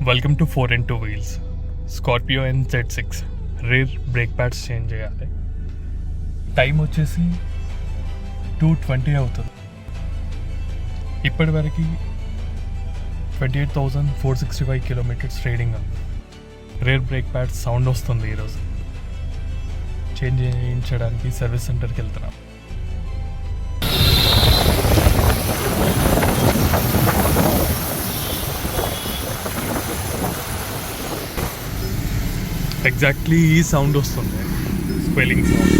Welcome to 4 and 2 wheels. Scorpio and Z6 rare brake pads change చేయాలి. Time వచ్చేసి 2:20 అవుతుంది. ఇప్పటి వరకు 28,465 కిలోమీటర్స్ రైడింగ్ ఉంది. రేర్ బ్రేక్ ప్యాడ్స్ సౌండ్ వస్తుంది. ఈరోజు చేంజ్ చేయించడానికి సర్వీస్ సెంటర్కి వెళ్తున్నాం. ఎగ్జాక్ట్లీ ఈ సౌండ్ వస్తుంది, స్క్వెలింగ్ సౌండ్.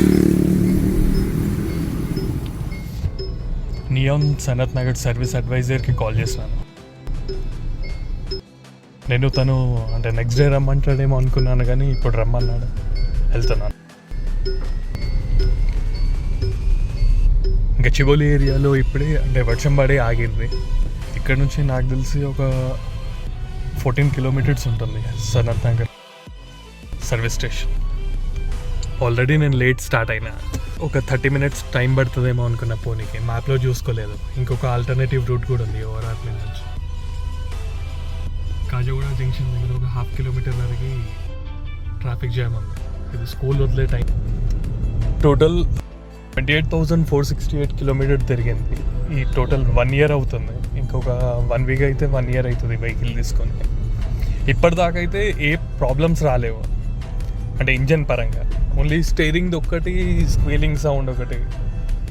నియాన్ సనత్ నగర్ సర్వీస్ అడ్వైజర్కి కాల్ చేశాను. నేను తను అంటే నెక్స్ట్ డే రమ్మంటాడేమో అనుకున్నాను, కానీ ఇప్పుడు రమ్మన్నాడు. వెళ్తున్నాను. గచ్చిబౌలి ఏరియాలో ఇప్పుడే అంటే వర్షం పడే ఆగింది. ఇక్కడ నుంచి నాకు తెలిసి ఒక 14 కిలోమీటర్స్ ఉంటుంది Sanath Nagar service station. Already నేను లేట్ స్టార్ట్ అయినా. ఒక 30 minutes టైం పడుతుందేమో అనుకున్న పోనీకి. మ్యాప్లో చూసుకోలేదు. ఇంకొక ఆల్టర్నేటివ్ రూట్ కూడా ఉంది ఓవరాల్ నుంచి. కాజగూడ జంక్షన్ దగ్గర ఒక 1/2 కిలోమీటర్ వరకు ట్రాఫిక్ జామ్ ఉంది. ఇది స్కూల్ వదిలే టైం. టోటల్ 28,468 కిలోమీటర్ తిరిగింది. ఈ టోటల్ 1 year అవుతుంది. ఇంకొక 1 week అయితే 1 year అవుతుంది వెహికల్ తీసుకొని. ఇప్పటిదాకా అయితే ఏ ప్రాబ్లమ్స్ రాలేవు అంటే ఇంజన్ పరంగా. ఓన్లీ స్టీరింగ్ ఒక్కటి స్క్వీలింగ్ సౌండ్ ఒకటి,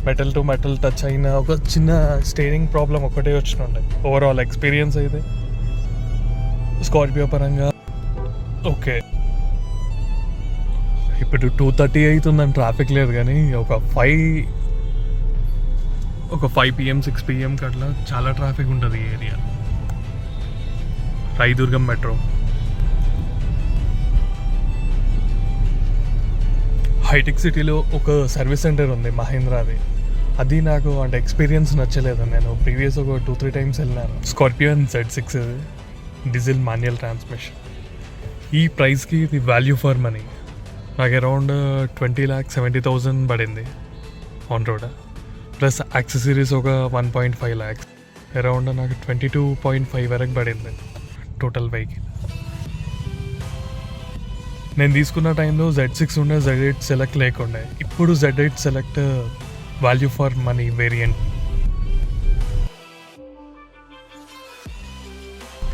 మెటల్ టు మెటల్ టచ్ అయిన ఒక చిన్న స్టీరింగ్ ప్రాబ్లం ఒకటే వచ్చినుండే. ఓవరాల్ ఎక్స్పీరియన్స్ అయితే స్కార్పియో పరంగా ఓకే. ఇప్పుడు 2:30 అవుతుందని ట్రాఫిక్ లేదు, కానీ ఒక 5 PM 6 PM అట్లా చాలా ట్రాఫిక్ ఉంటుంది ఈ ఏరియా. రాయదుర్గం మెట్రో. హైటెక్ సిటీలో ఒక సర్వీస్ సెంటర్ ఉంది మహీంద్రాది. అది నాకు అంటే ఎక్స్పీరియన్స్ నచ్చలేదు. నేను ప్రీవియస్ ఒక 2-3 times వెళ్ళాను. Scorpio and Z6 diesel manual transmission. ఈ ప్రైస్కి ఇది వాల్యూ ఫర్ మనీ. నాకు అరౌండ్ 20,70,000 పడింది ఆన్ రోడ్. ప్లస్ యాక్సెసరీస్ ఒక 1.5 lakhs. అరౌండ్ నాకు 22.5 వరకు పడింది టోటల్ వెహికల్. నేను తీసుకున్న టైంలో Z6 ఉండే, Z8 సెలెక్ట్ లేకుండే. ఇప్పుడు Z8 select value for money variant.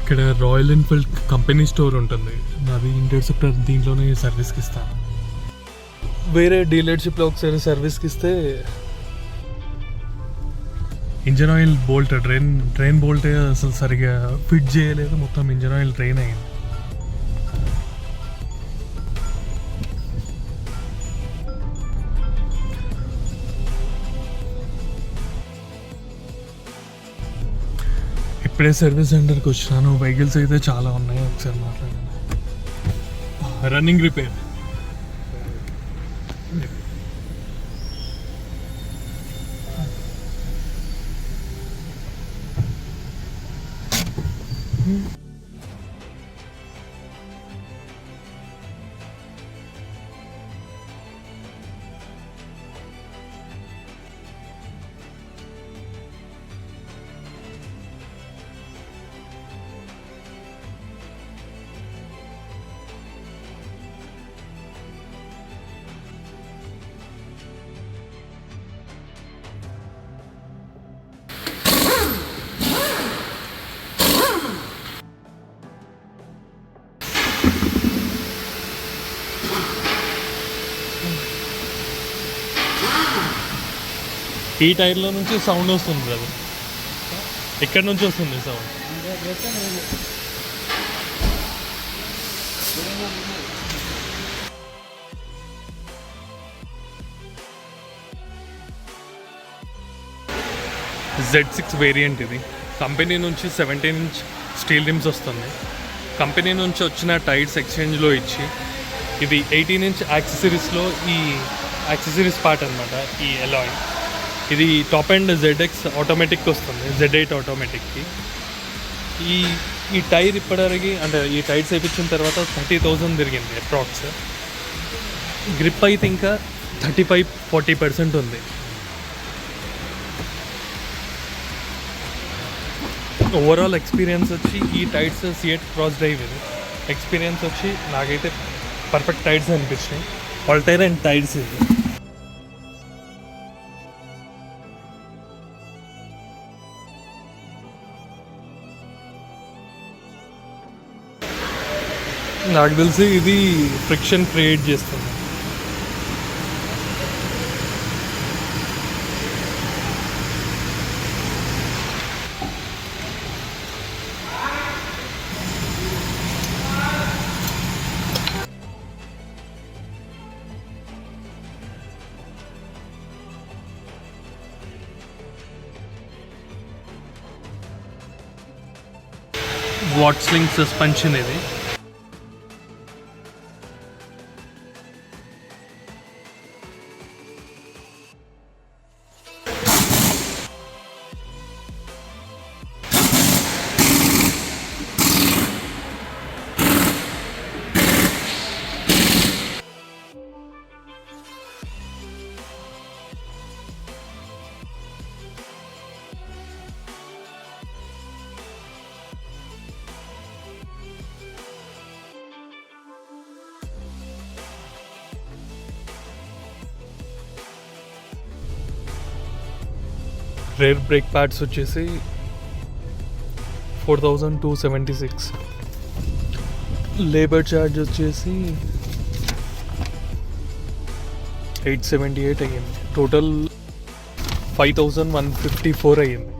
ఇక్కడ రాయల్ ఎన్ఫీల్డ్ కంపెనీ స్టోర్ ఉంటుంది. నాది ఇంటర్సెప్టర్. దీంట్లోనే సర్వీస్కి ఇస్తాను. వేరే డీలర్షిప్లో ఒకసారి సర్వీస్కి ఇస్తే engine oil bolt drain bolt అసలు సరిగా ఫిట్ చేయలేదు. మొత్తం ఇంజన్ ఆయిల్ డ్రైన్ అయింది. ఇప్పుడే సర్వీస్ సెంటర్కి వచ్చినాను. వెహికల్స్ అయితే చాలా ఉన్నాయి. ఒకసారి మాట్లాడాను. Running repair. ఈ టైర్లో నుంచి సౌండ్ వస్తుంది కదా. ఎక్కడి నుంచి వస్తుంది సౌండ్? Z6 వేరియంట్ ఇది. కంపెనీ నుంచి 17-inch స్టీల్ రిమ్స్ వస్తుంది. కంపెనీ నుంచి వచ్చిన టైర్స్ ఎక్స్చేంజ్లో ఇచ్చి ఇది 18-inch యాక్సెసరీస్లో ఈ యాక్సెసరీస్ పార్ట్ అనమాట. ఈ అలాయ్ ఇది టాప్ అండ్ ZX ఆటోమేటిక్ వస్తుంది, Z8 ఆటోమేటిక్కి. ఈ టైర్ ఇప్పటివరకు అంటే ఈ టైర్స్ వేయించిన తర్వాత 30,000 తిరిగింది అప్రాక్స్. గ్రిప్ అయితే ఇంకా 35-40% ఉంది. ఓవరాల్ ఎక్స్పీరియన్స్ వచ్చి ఈ టైర్స్ సిఎట్ క్రాస్ డ్రైవ్ ఇది ఎక్స్పీరియన్స్ వచ్చి నాకైతే perfect tyres అనిపించినాయి. Altair and tyres ఇది. నాకు తెలిసి ఇది ఫ్రిక్షన్ క్రియేట్ చేస్తుంది. వాట్స్లింగ్ సస్పెన్షన్ ఇది. రేర్ బ్రేక్ ప్యాడ్స్ వచ్చేసి 4276. లేబర్ ఛార్జ్ వచ్చేసి 878 అయ్యింది. టోటల్ 5154 అయ్యింది.